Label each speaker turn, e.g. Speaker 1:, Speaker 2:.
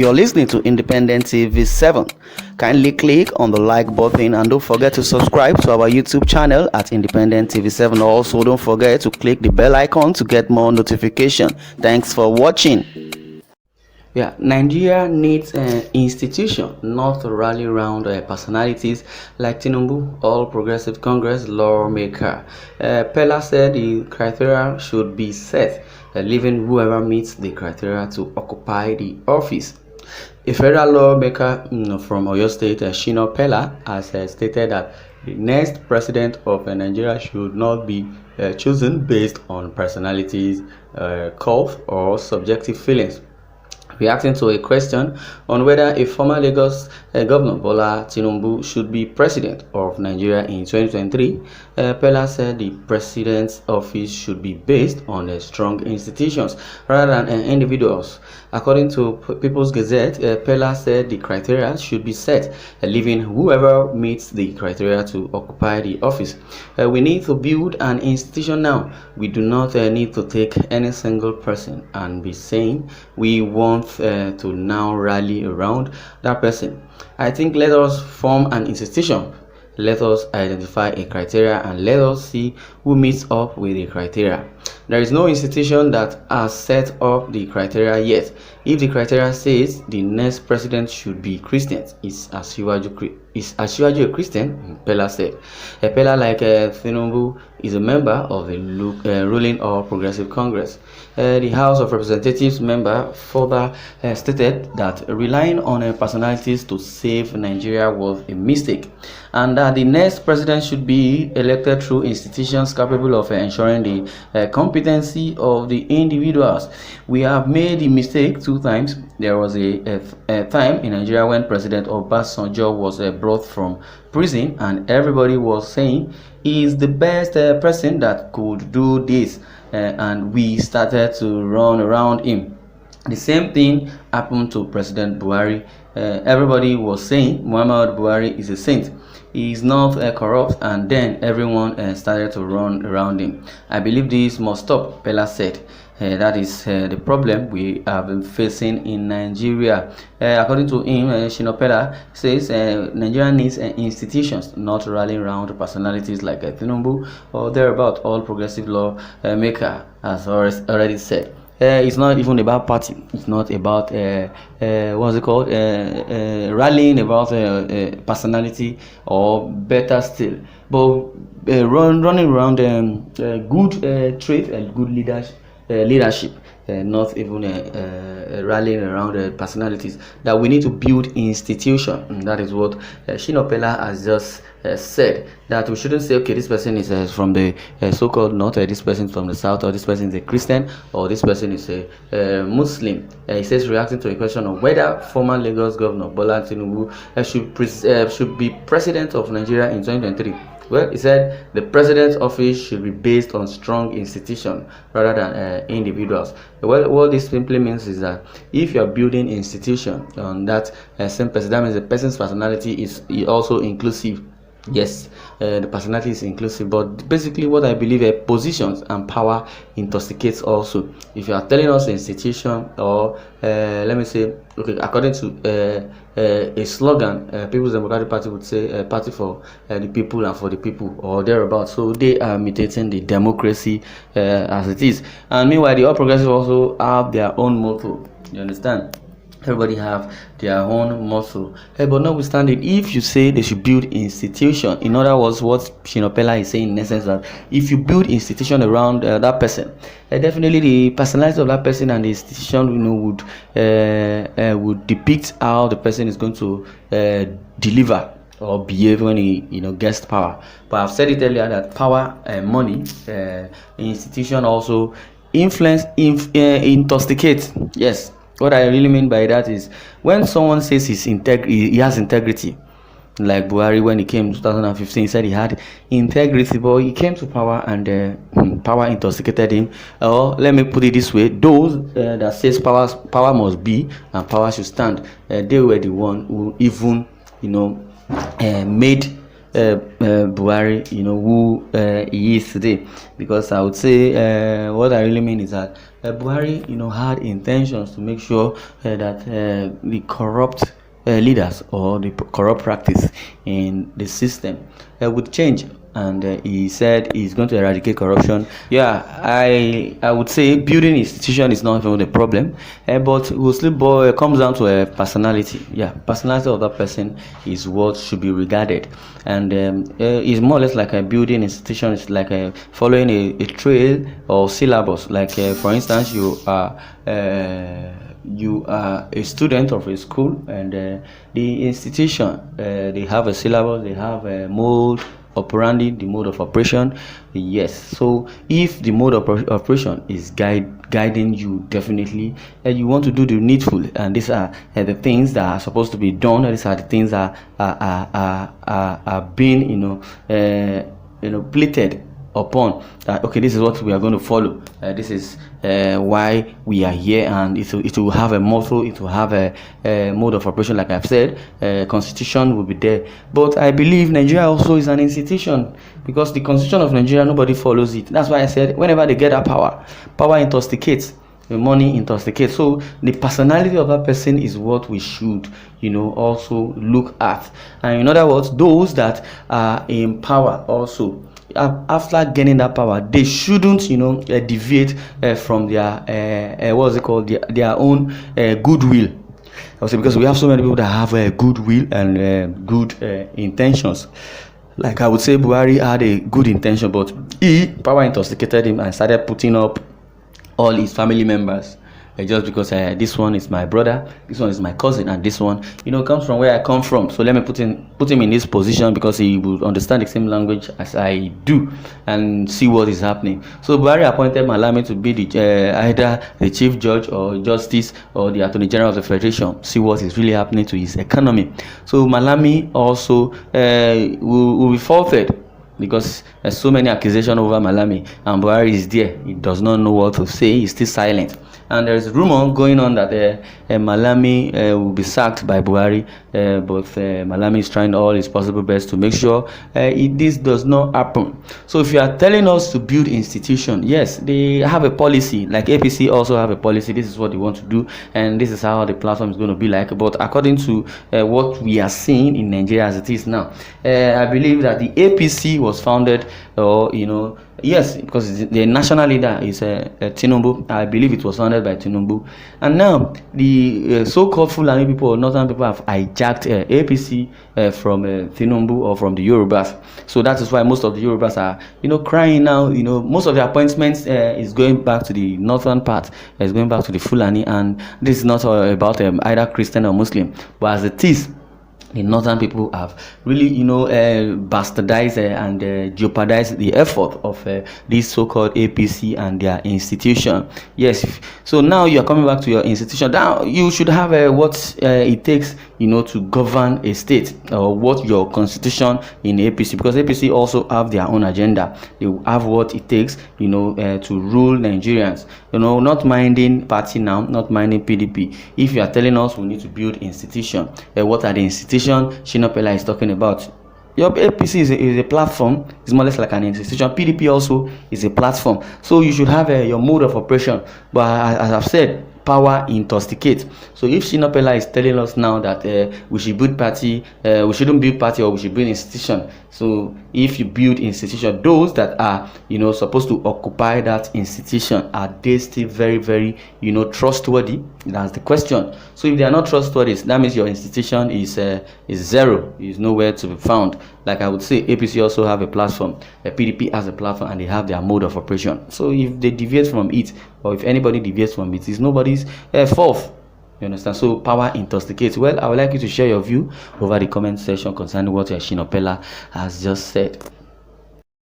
Speaker 1: You're listening to Independent TV 7. Kindly click on the like button and don't forget to subscribe to our YouTube channel at Independent TV 7. Also, don't forget to click the bell icon to get more notification. Thanks for watching. Yeah, Nigeria needs an institution, not to rally around personalities like Tinubu, All Progressive Congress lawmaker. Peller said the criteria should be set, leaving whoever meets the criteria to occupy the office. A federal lawmaker from Oyo State, Shina Peller, has stated that the next president of Nigeria should not be chosen based on personalities, cult, or subjective feelings. Reacting to a question on whether a former Lagos Governor Bola Tinubu should be president of Nigeria in 2023, Peller said the president's office should be based on strong institutions rather than individuals. According to People's Gazette, Peller said the criteria should be set, leaving whoever meets the criteria to occupy the office. We need to build an institution now. We do not need to take any single person and be saying we want to now rally around that person. I think let us form an institution. Let us identify a criteria and let us see who meets up with the criteria. There is no institution that has set up the criteria yet. If the criteria says the next president should be Christian, is Asiwaju a Christian? Peller said. Peller, like Tinubu, is a member of the ruling All Progressive Congress. The House of Representatives member further stated that relying on personalities to save Nigeria was a mistake, and that the next president should be elected through institutions capable of ensuring the competency of the individuals. We have made the mistake 2 times. There was a time in Nigeria when President Obasanjo was brought from prison and everybody was saying he is the best person that could do this, and we started to run around him. The same thing happened to President Buhari. Everybody was saying Muhammad Buhari is a saint. He is not corrupt, and then everyone started to run around him. I believe this must stop, Peller said. That is the problem we have been facing in Nigeria. According to him, Shina Peller says Nigeria needs institutions, not rallying around personalities like Tinubu or thereabout. All progressive law maker has already said. It's not even about party. It's not about what's it called, rallying about personality, or better still, but running around good trait and good leadership, not even rallying around personalities. That we need to build institution. And that is what Shina Peller has just said. That we shouldn't say, okay, this person is from the so-called north, this person is from the south, or this person is a Christian, or this person is a Muslim. He says, reacting to a question of whether former Lagos Governor Bola Tinubu should be president of Nigeria in 2023. Well, he said the president's office should be based on strong institutions rather than individuals. Well, what this simply means is that if you are building institution on that same person, that means the person's personality is also inclusive. Yes, the personality is inclusive, but basically what I believe positions and power intoxicates also. If you are telling us institution, or let me say, okay, according to a slogan, People's Democratic Party would say party for the people and for the people, or thereabout. So they are imitating the democracy as it is. And meanwhile, the All Progressives also have their own motto. You understand? Everybody have their own muscle. But notwithstanding, if you say they should build institution, in other words, what Shina Peller is saying in essence, that if you build institution around that person, definitely the personality of that person and the institution, would depict how the person is going to deliver or behave when he gets power. But I've said it earlier that power and money, institution also influence, intoxicate. Yes. What I really mean by that is when someone says he has integrity, like Buhari when he came in 2015, he said he had integrity, but he came to power and power intoxicated him. Or let me put it this way: those that says power must be and power should stand, they were the one who even made Buhari, who he is today. Because I would say what I really mean is that Buhari, had intentions to make sure that the corrupt leaders or the corrupt practice in the system would change. And he said he's going to eradicate corruption. Yeah, I would say building institution is not even the problem, but mostly comes down to a personality. Yeah, personality of that person is what should be regarded, and it's more or less like a building institution. It's like following a trail or syllabus. Like for instance, you are a student of a school, and the institution they have a syllabus, they have a mode operandi, the mode of operation. Yes, so if the mode of operation is guiding you, definitely you want to do the needful, and these are the things that are supposed to be done. These are the things that are being plated upon, that okay, this is what we are going to follow, this is why we are here, and it will have a motto, it will have a mode of operation. Like I've said, constitution will be there, but I believe Nigeria also is an institution, because the constitution of Nigeria, nobody follows it. That's why I said whenever they get that power intoxicates, the money intoxicates. So the personality of that person is what we should also look at. And in other words, those that are in power also, after gaining that power, they shouldn't deviate from their what's it called, their own goodwill. I would say, because we have so many people that have goodwill and good intentions. Like I would say Buhari had a good intention, but power intoxicated him and started putting up all his family members, just because this one is my brother, this one is my cousin, and this one comes from where I come from, so let me put him in this position because he will understand the same language as I do and see what is happening. So Buhari appointed Malami to be the either the chief judge or justice or the attorney general of the federation, see what is really happening to his economy. So Malami also will be faulted, because there's so many accusations over Malami, and Buhari is there. He does not know what to say. He's still silent. And there's a rumor going on that Malami will be sacked by Buhari, but Malami is trying all his possible best to make sure this does not happen. So if you are telling us to build institution, yes, they have a policy. Like APC also have a policy. This is what they want to do, and this is how the platform is going to be like. But according to what we are seeing in Nigeria as it is now, I believe that the APC was founded, or yes, because the national leader is Tinubu. I believe it was founded by Tinubu, and now the so-called Fulani people or northern people have hijacked APC from Tinubu or from the Yorubas. So that is why most of the Yorubas are crying now. Most of the appointments is going back to the northern part, is going back to the Fulani, and this is not about either Christian or Muslim, but as it is, the northern people have really bastardized and jeopardized the effort of this so-called APC and their institution. Yes, so now you are coming back to your institution. Now you should have what it takes to govern a state, or what your constitution in APC, because APC also have their own agenda. They have what it takes to rule Nigerians, not minding party now, not minding PDP. If you are telling us we need to build institution, what are the institutions Shina Peller is talking about? Your APC is a platform. It's more or less like an institution. PDP also is a platform. So you should have your mode of operation. But as I've said, power intoxicates. So if Shina Peller is telling us now that we should build party, we shouldn't build party, or we should build institution. So if you build institution, those that are supposed to occupy that institution, are they still very, very trustworthy? That's the question. So if they are not trustworthy, that means your institution is zero, is nowhere to be found. Like I would say, APC also have a platform, PDP has a platform, and they have their mode of operation. So if they deviate from it, or if anybody deviates from it, it's nobody's fault. You understand? So power intoxicates. Well, I would like you to share your view over the comment section concerning what Shina Peller has just said.